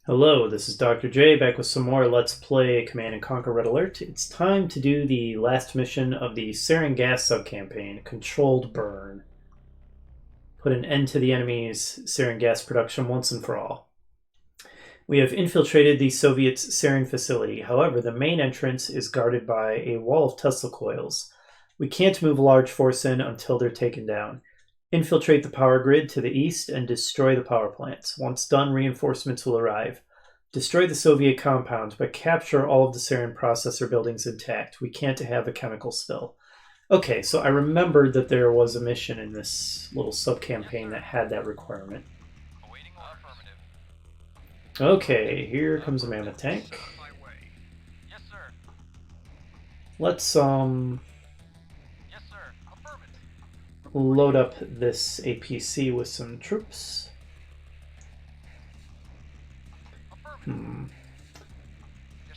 Hello, this is Dr. J back with some more Let's Play Command and Conquer Red Alert. It's time to do the last mission of the Sarin gas sub-campaign, Controlled Burn. Put an end to the enemy's sarin gas production once and for all. We have infiltrated the Soviets' sarin facility. However, the main entrance is guarded by a wall of Tesla coils. We can't move a large force in until they're taken down. Infiltrate the power grid to the east and destroy the power plants. Once done, reinforcements will arrive. Destroy the Soviet compound, but capture all of the sarin processor buildings intact. We can't have a chemical spill. Okay, so I remembered that there was a mission in this little sub-campaign that had that requirement. Okay, here comes a mammoth tank. Let's, load up this APC with some troops. I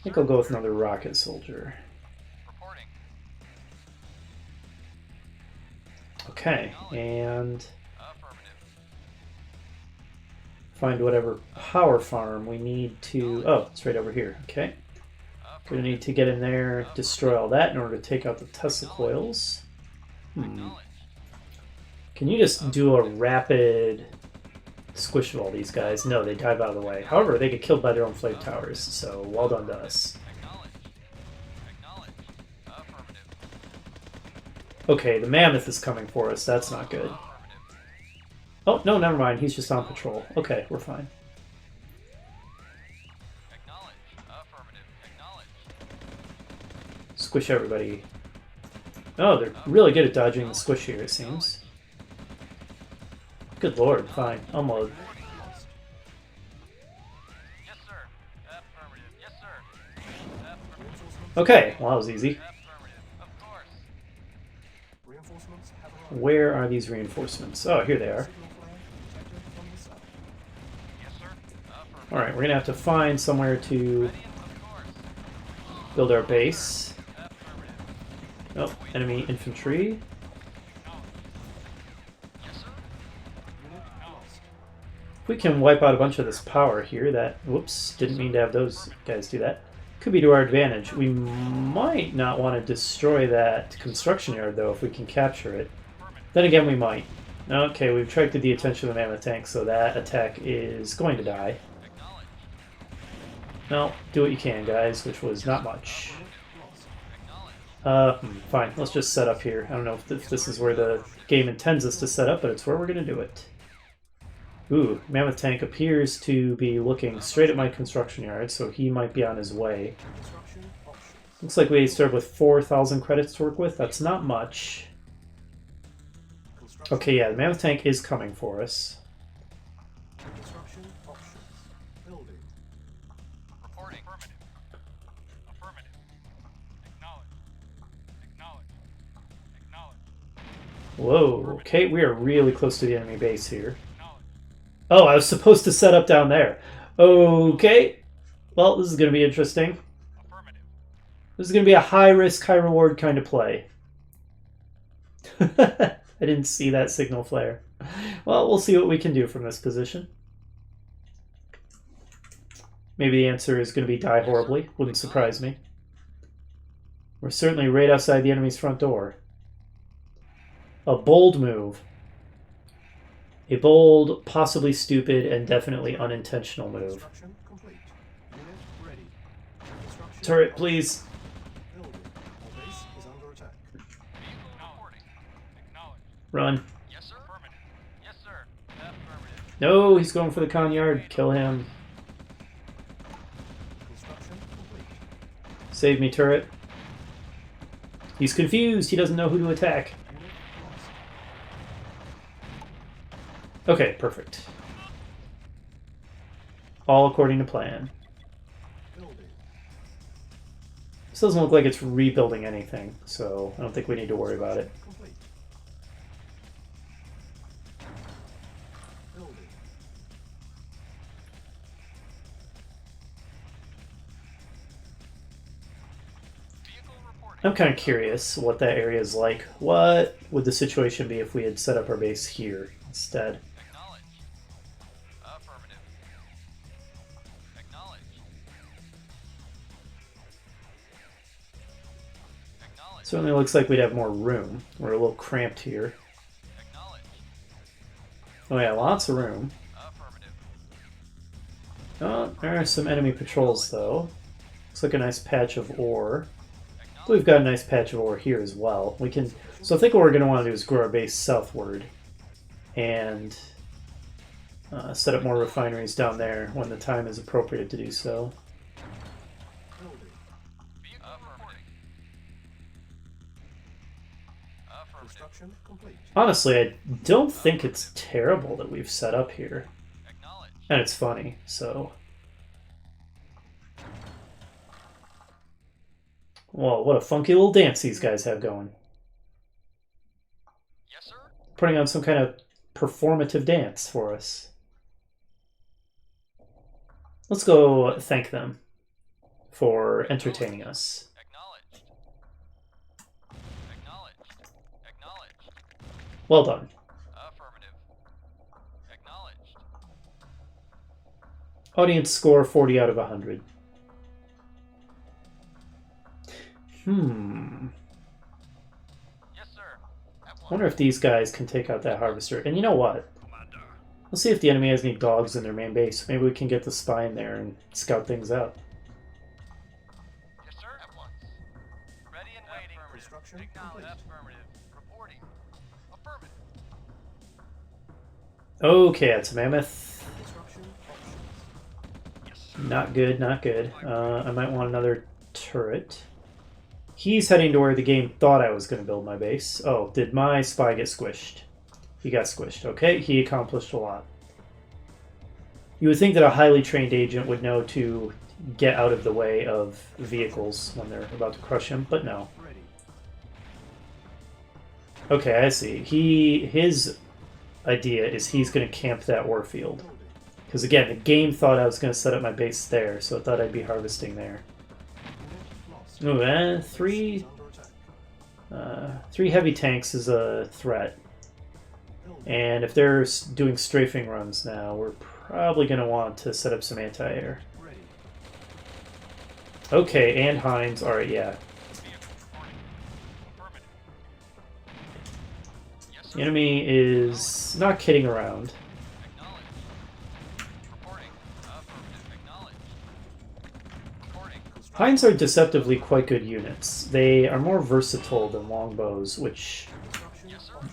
think I'll go with another rocket soldier. Okay, and find whatever power farm we need to... Oh, it's right over here. Okay. Gonna need to get in there, destroy all that in order to take out the Tesla coils. Can you just do a rapid squish of all these guys? No, they dive out of the way. However, they get killed by their own flame towers, so well done to us. Okay, the mammoth is coming for us. That's not good. Oh, no, never mind. He's just on patrol. Okay, we're fine. Squish everybody. Oh, they're really good at dodging the squish here, it seems. Good lord, fine. Unload. Okay, well that was easy. Where are these reinforcements? Oh, here they are. Alright, we're gonna have to find somewhere to build our base. Oh, enemy infantry. If we can wipe out a bunch of this power here, that... Whoops, didn't mean to have those guys do that. Could be to our advantage. We might not want to destroy that construction yard, though, if we can capture it. Then again, we might. Okay, we've attracted the attention of the mammoth tank, so that attack is going to die. Well, do what you can, guys, which was not much. Fine, let's just set up here. I don't know if this is where the game intends us to set up, but it's where we're going to do it. Ooh, mammoth tank appears to be looking straight at my construction yard, so he might be on his way. Looks like we start with 4,000 credits to work with. That's not much. Okay, yeah, the mammoth tank is coming for us. Whoa, okay, we are really close to the enemy base here. Oh, I was supposed to set up down there. Okay. Well, this is going to be interesting. This is going to be a high-risk, high-reward kind of play. I didn't see that signal flare. Well, we'll see what we can do from this position. Maybe the answer is going to be die horribly. Wouldn't surprise me. We're certainly right outside the enemy's front door. A bold move. A bold, possibly stupid, and definitely unintentional move. Turret, please. Run. No, he's going for the con yard. Kill him. Save me, turret. He's confused. He doesn't know who to attack. Okay, perfect. All according to plan. This doesn't look like it's rebuilding anything, so I don't think we need to worry about it. I'm kind of curious what that area is like. What would the situation be if we had set up our base here instead? Certainly looks like we'd have more room. We're a little cramped here. Oh yeah, lots of room. Oh, there are some enemy patrols though. Looks like a nice patch of ore. We've got a nice patch of ore here as well. We can. So I think what we're going to want to do is grow our base southward and set up more refineries down there when the time is appropriate to do so. Honestly, I don't think it's terrible that we've set up here. And it's funny, so... Whoa, what a funky little dance these guys have going. Yes, sir. Putting on some kind of performative dance for us. Let's go thank them for entertaining us. Acknowledged. Acknowledged. Acknowledged. Well done. Affirmative. Acknowledged. Audience score 40 out of 100. Yes, sir. I wonder if these guys can take out that harvester. And you know what? Let's see if the enemy has any dogs in their main base. Maybe we can get the spy in there and scout things out. Yes, sir. At once. Ready and waiting. Construction. Acknowledged. Affirmative. Reporting. Affirmative. Okay, that's a mammoth. Yes, Not good, not good. I might want another turret. He's heading to where the game thought I was going to build my base. Oh, did my spy get squished? He got squished. Okay, he accomplished a lot. You would think that a highly trained agent would know to get out of the way of vehicles when they're about to crush him, but no. Okay, I see. His idea is he's going to camp that ore field. Because again, the game thought I was going to set up my base there, so it thought I'd be harvesting there. Ooh, three heavy tanks is a threat. And if they're doing strafing runs now, we're probably going to want to set up some anti-air. Okay, and Heinz. Alright, yeah. The enemy is not kidding around. Heinz are deceptively quite good units. They are more versatile than longbows, which...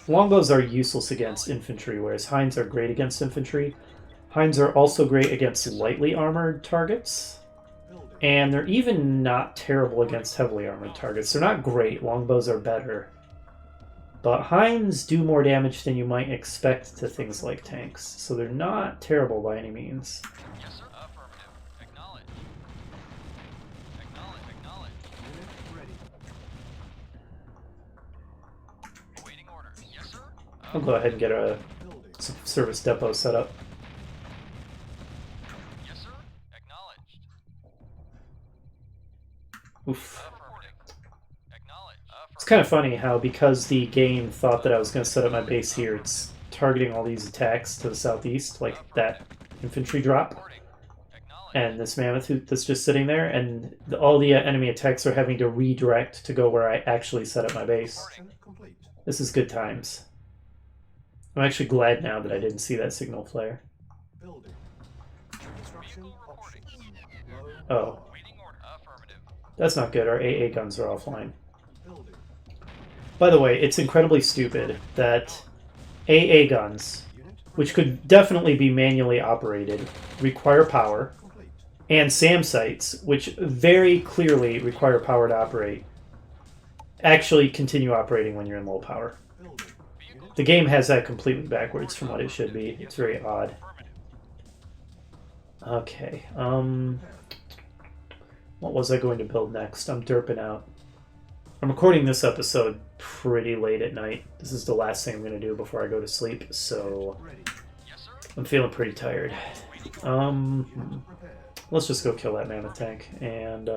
Longbows are useless against infantry, whereas Heinz are great against infantry. Heinz are also great against lightly armored targets. And they're even not terrible against heavily armored targets. They're not great. Longbows are better. But Heinz do more damage than you might expect to things like tanks. So they're not terrible by any means. Yes, sir. Affirmative. Acknowledge. Acknowledge. Acknowledge. Unit ready. Awaiting orders. Yes, sir. I'll go ahead and get a service depot set up. Yes, sir. Acknowledged. Oof. Acknowledged. It's kind of funny how, because the game thought that I was going to set up my base here, it's targeting all these attacks to the southeast, like that infantry drop, and this mammoth that's just sitting there, and all the enemy attacks are having to redirect to go where I actually set up my base. This is good times. I'm actually glad now that I didn't see that signal flare. Oh. That's not good. Our AA guns are offline. By the way, it's incredibly stupid that AA guns, which could definitely be manually operated, require power, and SAM sites, which very clearly require power to operate, actually continue operating when you're in low power. The game has that completely backwards from what it should be. It's very odd. Okay, what was I going to build next? I'm derping out. I'm recording this episode pretty late at night. This is the last thing I'm going to do before I go to sleep, so I'm feeling pretty tired. Let's just go kill that mammoth tank and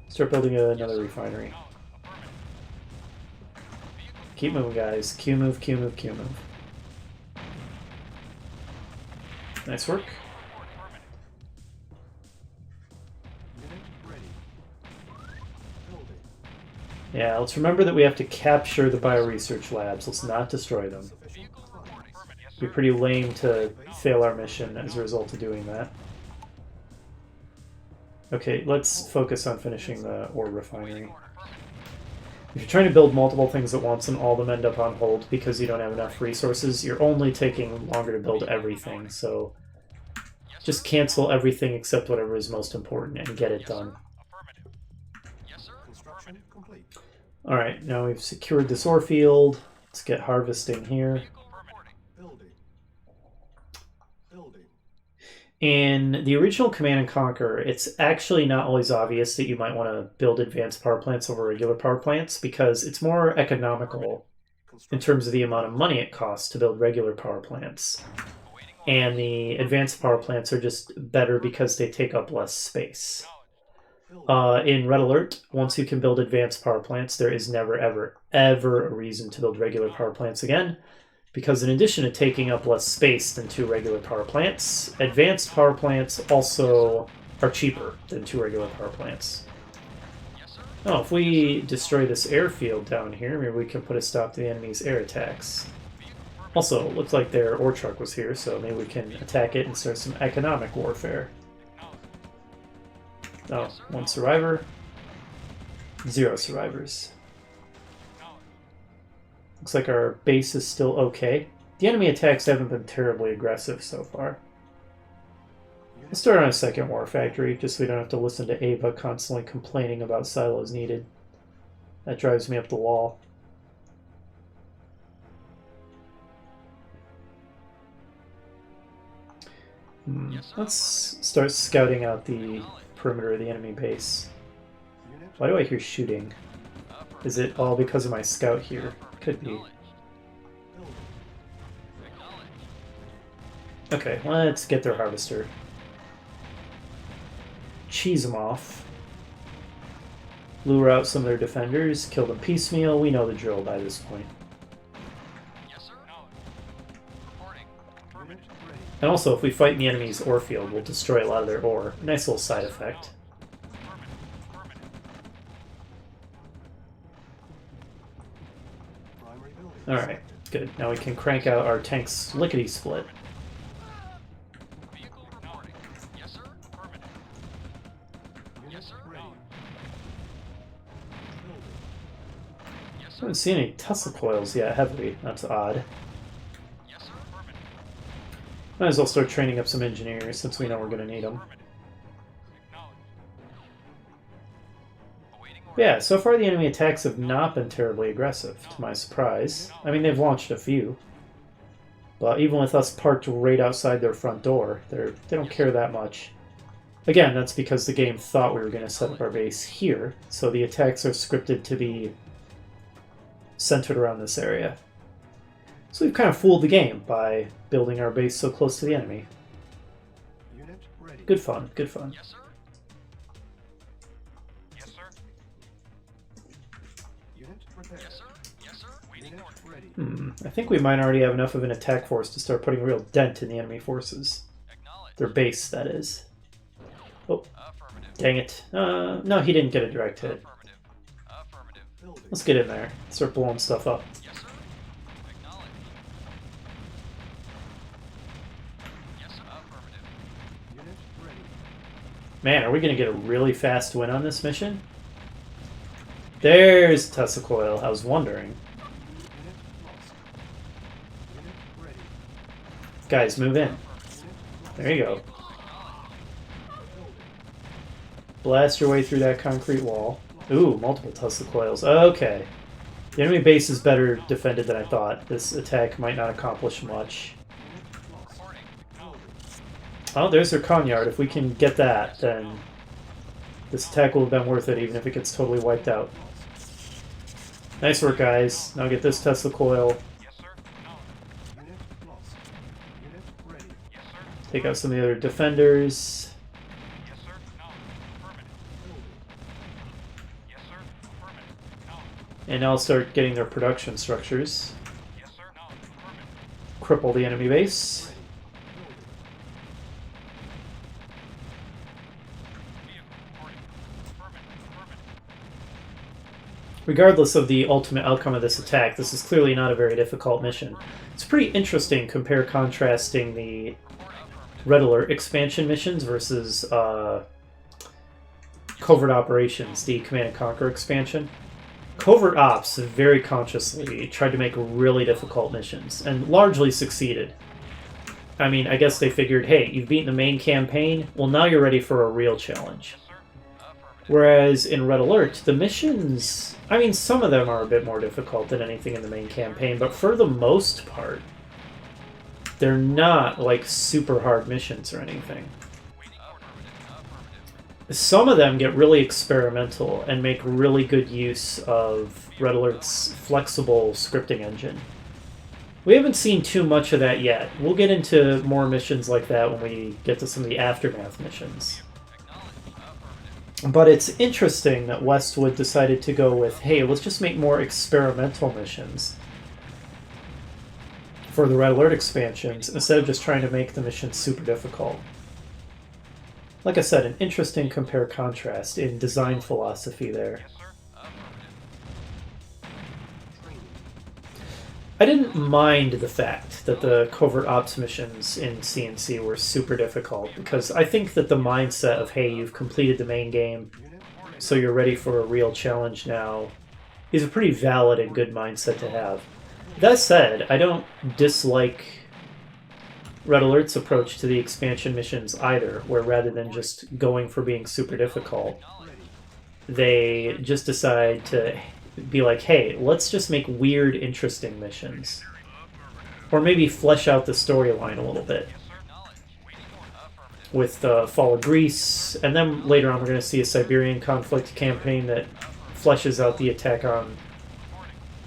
start building another refinery. Keep moving, guys. Q move, Q move, Q move. Nice work. Yeah, let's remember that we have to capture the bioresearch labs. Let's not destroy them. It'd be pretty lame to fail our mission as a result of doing that. Okay, let's focus on finishing the ore refinery. If you're trying to build multiple things at once and all of them end up on hold because you don't have enough resources, you're only taking longer to build everything, so just cancel everything except whatever is most important and get it done. Alright, now we've secured this ore field. Let's get harvesting here. In the original Command and Conquer, it's actually not always obvious that you might want to build advanced power plants over regular power plants because it's more economical in terms of the amount of money it costs to build regular power plants. And the advanced power plants are just better because they take up less space. In Red Alert, once you can build advanced power plants, there is never, ever a reason to build regular power plants again. Because in addition to taking up less space than 2 regular power plants, advanced power plants also are cheaper than 2 regular power plants. Oh, if we destroy this airfield down here, maybe we can put a stop to the enemy's air attacks. Also, it looks like their ore truck was here, so maybe we can attack it and start some economic warfare. Oh, 1 survivor. 0 survivors. Looks like our base is still okay. The enemy attacks haven't been terribly aggressive so far. Let's start on a second war factory, just so we don't have to listen to Ava constantly complaining about silos needed. That drives me up the wall. Let's start scouting out the perimeter of the enemy base. Why do I hear shooting? Is it all because of my scout here? Could be. Okay, let's get their harvester. Cheese them off. Lure out some of their defenders, kill them piecemeal. We know the drill by this point. And also, if we fight in the enemy's ore field, we'll destroy a lot of their ore. Nice little side effect. Alright, good. Now we can crank out our tank's lickety-split. I haven't seen any Tesla coils yet, have we? That's odd. Might as well start training up some engineers since we know we're going to need them. Yeah, so far the enemy attacks have not been terribly aggressive, to my surprise. I mean, they've launched a few. But even with us parked right outside their front door, they don't care that much. Again, that's because the game thought we were going to set up our base here, so the attacks are scripted to be centered around this area. So we've kind of fooled the game by building our base so close to the enemy. Good fun, good fun. Yes, sir. Yes, sir. Unit prepared. Yes, sir. Yes, sir. Waiting order. I think we might already have enough of an attack force to start putting a real dent in the enemy forces. Their base, that is. Oh, dang it. No, he didn't get a direct hit. Let's get in there. Start blowing stuff up. Yes, sir. Acknowledged. Yes, sir. Affirmative. Unit ready. Man, are we going to get a really fast win on this mission? There's Tesla coil. I was wondering. Unit lost. Unit ready. Guys, move in. There you go. Blast your way through that concrete wall. Ooh, multiple Tesla coils. Okay. The enemy base is better defended than I thought. This attack might not accomplish much. Oh, there's their con-yard. If we can get that, then this attack will have been worth it, even if it gets totally wiped out. Nice work, guys. Now get this Tesla coil. Yes, sir. Unit lost. Unit ready. Yes, sir. Take out some of the other defenders. Yes, sir. Affirmative. Yes, sir. Affirmative. And now I'll start getting their production structures. Yes, sir. Affirmative. Cripple the enemy base. regardless of the ultimate outcome of this attack, this is clearly not a very difficult mission. It's pretty interesting contrasting the Red Alert expansion missions versus Covert Operations, the Command & Conquer expansion. Covert Ops very consciously tried to make really difficult missions, and largely succeeded. I mean, I guess they figured, hey, you've beaten the main campaign, well now you're ready for a real challenge. Whereas in Red Alert, the missions, I mean, some of them are a bit more difficult than anything in the main campaign, but for the most part, they're not like super hard missions or anything. Some of them get really experimental and make really good use of Red Alert's flexible scripting engine. We haven't seen too much of that yet. We'll get into more missions like that when we get to some of the Aftermath missions. But it's interesting that Westwood decided to go with, hey, let's just make more experimental missions for the Red Alert expansions instead of just trying to make the missions super difficult. Like I said, an interesting compare-contrast in design philosophy there. I didn't mind the fact that the Covert Ops missions in CNC were super difficult, because I think that the mindset of, hey, you've completed the main game, so you're ready for a real challenge now, is a pretty valid and good mindset to have. That said, I don't dislike Red Alert's approach to the expansion missions either, where rather than just going for being super difficult, they just decide to be like, hey, let's just make weird, interesting missions. Or maybe flesh out the storyline a little bit. With the Fall of Greece, and then later on we're going to see a Siberian conflict campaign that fleshes out the attack on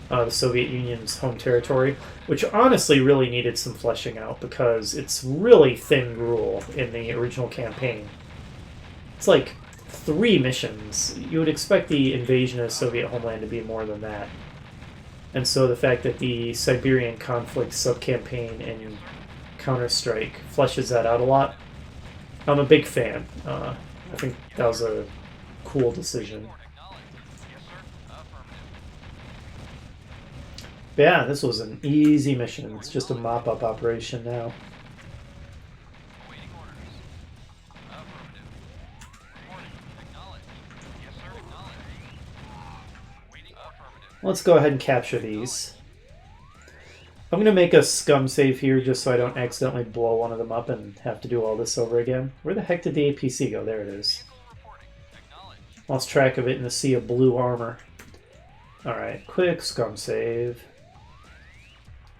the Soviet Union's home territory, which honestly really needed some fleshing out because it's really thin gruel in the original campaign. It's like 3 missions. You would expect the invasion of Soviet homeland to be more than that. And so the fact that the Siberian conflict sub-campaign in Counterstrike fleshes that out a lot, I'm a big fan. I think that was a cool decision. But yeah, this was an easy mission. It's just a mop-up operation now. Let's go ahead and capture these. I'm going to make a scum save here just so I don't accidentally blow one of them up and have to do all this over again. Where the heck did the APC go? There it is. Lost track of it in the sea of blue armor. Alright, quick scum save.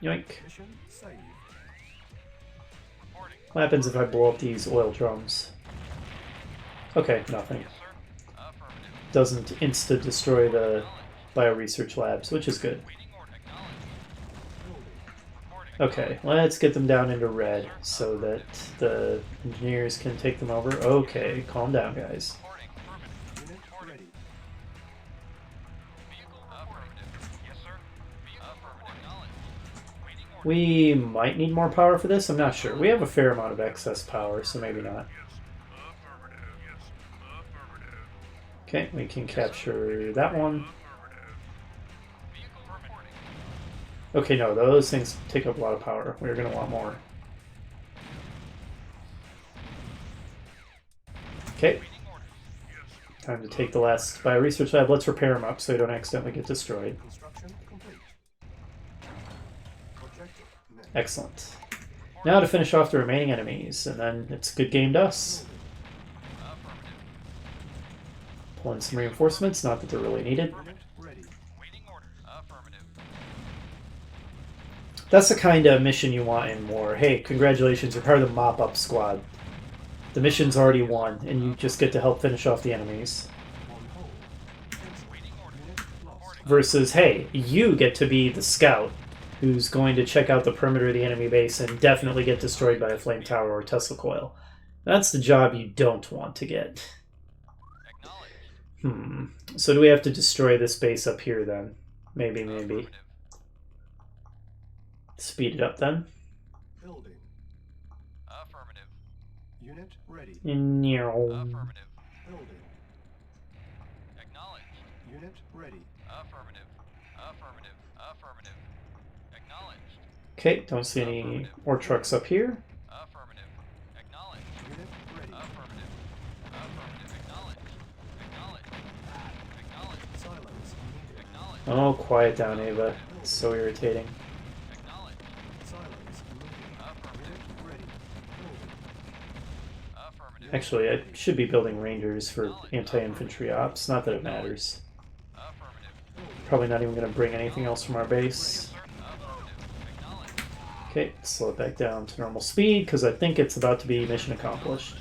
Yoink. What happens if I blow up these oil drums? Okay, nothing. Doesn't insta-destroy the bioresearch labs, which is good. Okay, let's get them down into red so that the engineers can take them over. Okay, calm down, guys. We might need more power for this, I'm not sure. We have a fair amount of excess power, so maybe not. Okay, we can capture that one. Okay, no, those things take up a lot of power. We're going to want more. Okay. Time to take the last bioresearch lab. Let's repair them up so they don't accidentally get destroyed. Excellent. Now to finish off the remaining enemies, and then it's a good game to us. Pull in some reinforcements, not that they're really needed. That's the kind of mission you want in war. Hey, congratulations, you're part of the mop-up squad. The mission's already won, and you just get to help finish off the enemies. Versus, hey, you get to be the scout who's going to check out the perimeter of the enemy base and definitely get destroyed by a flame tower or Tesla coil. That's the job you don't want to get. So do we have to destroy this base up here then? Maybe, maybe. Speed it up then. Building. Affirmative. Unit ready. Affirmative. Building. Acknowledged. Unit ready. Affirmative. Affirmative. Affirmative. Acknowledged. Okay, don't see any more trucks up here. Affirmative. Acknowledged. Unit ready. Affirmative. Affirmative. Acknowledged. Acknowledged. Acknowledged. Silence. Acknowledged. Oh, quiet down, Ava. It's so irritating. Acknowledged. Silence. Affirmative. Ready. Affirmative. Actually, I should be building rangers for anti-infantry ops. Not that it matters. Affirmative. Probably not even going to bring anything else from our base. Affirmative. Acknowledged. Okay, slow it back down to normal speed because I think it's about to be mission accomplished.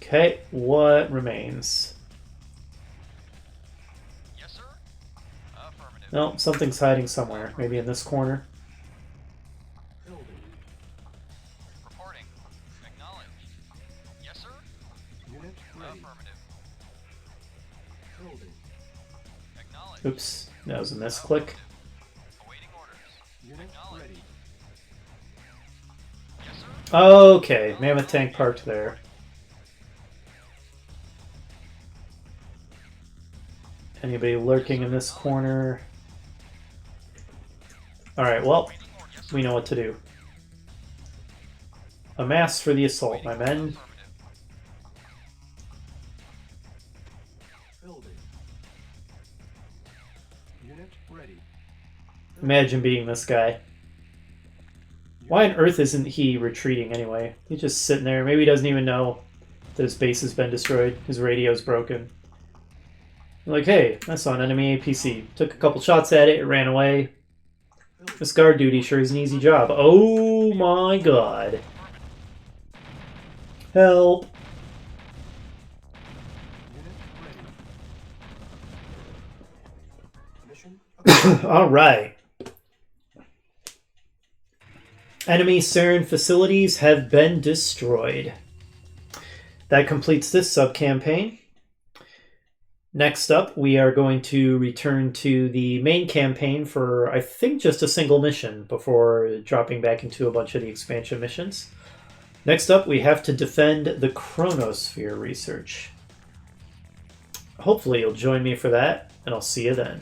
Okay, what remains? Yes, sir. Affirmative. No, something's hiding somewhere. Maybe in this corner. Reporting. Acknowledged. Yes, sir. Unit ready. Affirmative. Building. Acknowledged. Oops, that was a misclick. Awaiting orders. Unit ready. Yes, sir. Okay, mammoth tank parked there. Anybody lurking in this corner? Alright, well, we know what to do. Amass for the assault, my men. Building. Unit ready. Imagine being this guy. Why on earth isn't he retreating anyway? He's just sitting there. Maybe he doesn't even know that his base has been destroyed. His radio's broken. Like, hey, I saw an enemy APC. Took a couple shots at it, it ran away. This guard duty sure is an easy job. Oh my god. Help. Alright. Enemy Sarin facilities have been destroyed. That completes this sub-campaign. Next up, we are going to return to the main campaign for, I think, just a single mission before dropping back into a bunch of the expansion missions. Next up, we have to defend the Chronosphere research. Hopefully you'll join me for that, and I'll see you then.